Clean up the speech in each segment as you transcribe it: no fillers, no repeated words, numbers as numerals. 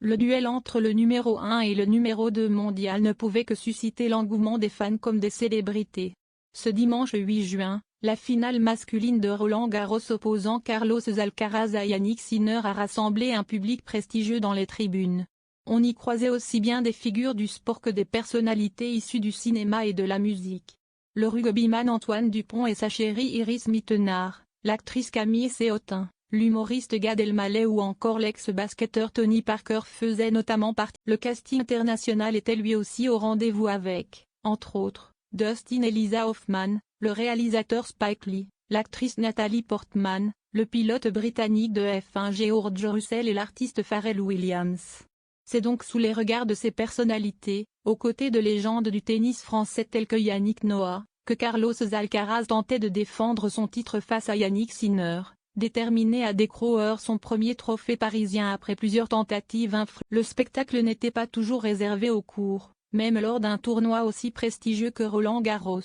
Le duel entre le numéro 1 et le numéro 2 mondial ne pouvait que susciter l'engouement des fans comme des célébrités. Ce dimanche 8 juin, la finale masculine de Roland-Garros opposant Carlos Alcaraz à Yannick Sinner a rassemblé un public prestigieux dans les tribunes. On y croisait aussi bien des figures du sport que des personnalités issues du cinéma et de la musique. Le rugbyman Antoine Dupont et sa chérie Iris Mittenard, l'actrice Camille Séautin, l'humoriste Gad Elmaleh ou encore l'ex-basketteur Tony Parker faisaient notamment partie. Le casting international était lui aussi au rendez-vous avec, entre autres, Dustin et Lisa Hoffman, le réalisateur Spike Lee, l'actrice Natalie Portman, le pilote britannique de F1 George Russell et l'artiste Pharrell Williams. C'est donc sous les regards de ces personnalités, aux côtés de légendes du tennis français tels que Yannick Noah, que Carlos Alcaraz tentait de défendre son titre face à Yannick Sinner, déterminé à décrocher son premier trophée parisien après plusieurs tentatives infructueuses. Le spectacle n'était pas toujours réservé aux cours, même lors d'un tournoi aussi prestigieux que Roland-Garros.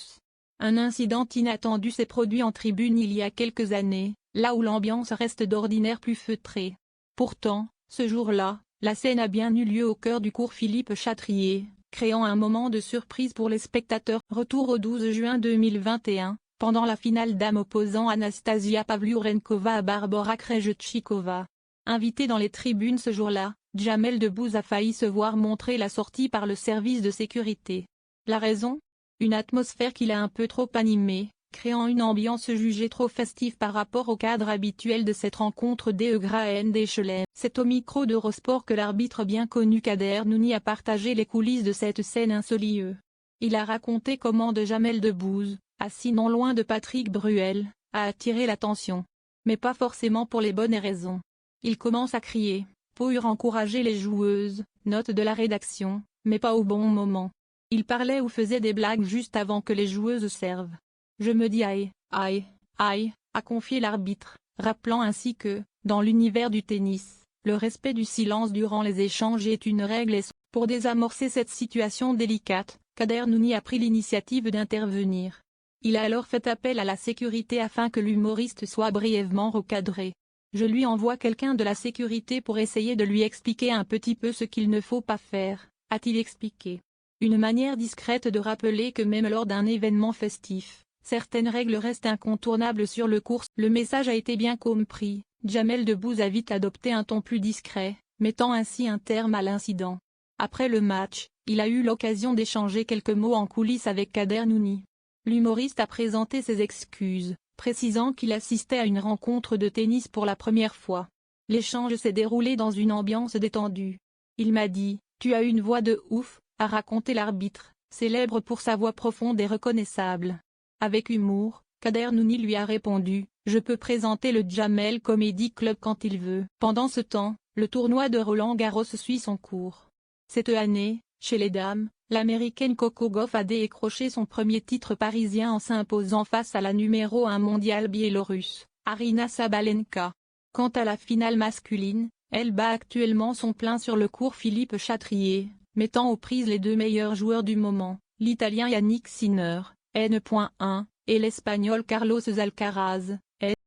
Un incident inattendu s'est produit en tribune il y a quelques années, là où l'ambiance reste d'ordinaire plus feutrée. Pourtant, ce jour-là, la scène a bien eu lieu au cœur du cours Philippe Chatrier, créant un moment de surprise pour les spectateurs. Retour au 12 juin 2021, pendant la finale dames opposant Anastasia Pavlyuchenkova à Barbora Krejcikova. Invité dans les tribunes ce jour-là, Jamel Debbouze a failli se voir montrer la sortie par le service de sécurité. La raison ? Une atmosphère qui l'a un peu trop animée, créant une ambiance jugée trop festive par rapport au cadre habituel de cette rencontre des Graën d'Echelem. C'est au micro d'Eurosport que l'arbitre bien connu Kader Nouni a partagé les coulisses de cette scène insolite. Il a raconté comment Jamel Debbouze, assis non loin de Patrick Bruel, a attiré l'attention. Mais pas forcément pour les bonnes raisons. Il commence à crier, pour encourager les joueuses, note de la rédaction, mais pas au bon moment. Il parlait ou faisait des blagues juste avant que les joueuses servent. Je me dis aïe, aïe, aïe, a confié l'arbitre, rappelant ainsi que, dans l'univers du tennis, le respect du silence durant les échanges est une règle et pour désamorcer cette situation délicate, Kader Nouni a pris l'initiative d'intervenir. Il a alors fait appel à la sécurité afin que l'humoriste soit brièvement recadré. Je lui envoie quelqu'un de la sécurité pour essayer de lui expliquer un petit peu ce qu'il ne faut pas faire, a-t-il expliqué. Une manière discrète de rappeler que même lors d'un événement festif, certaines règles restent incontournables sur le court. Le message a été bien compris, Jamel Debbouze a vite adopté un ton plus discret, mettant ainsi un terme à l'incident. Après le match, il a eu l'occasion d'échanger quelques mots en coulisses avec Kader Nouni. L'humoriste a présenté ses excuses, précisant qu'il assistait à une rencontre de tennis pour la première fois. L'échange s'est déroulé dans une ambiance détendue. Il m'a dit « Tu as une voix de ouf », a raconté l'arbitre, célèbre pour sa voix profonde et reconnaissable. Avec humour, Kader Nouni lui a répondu « Je peux présenter le Jamel Comedy Club quand il veut ». Pendant ce temps, le tournoi de Roland-Garros suit son cours. Cette année, chez les dames, l'américaine Coco Gauff a décroché son premier titre parisien en s'imposant face à la numéro 1 mondiale biélorusse, Aryna Sabalenka. Quant à la finale masculine, elle bat actuellement son plein sur le cours Philippe Chatrier, mettant aux prises les deux meilleurs joueurs du moment, l'Italien Yannick Sinner, N.1, et l'Espagnol Carlos Alcaraz,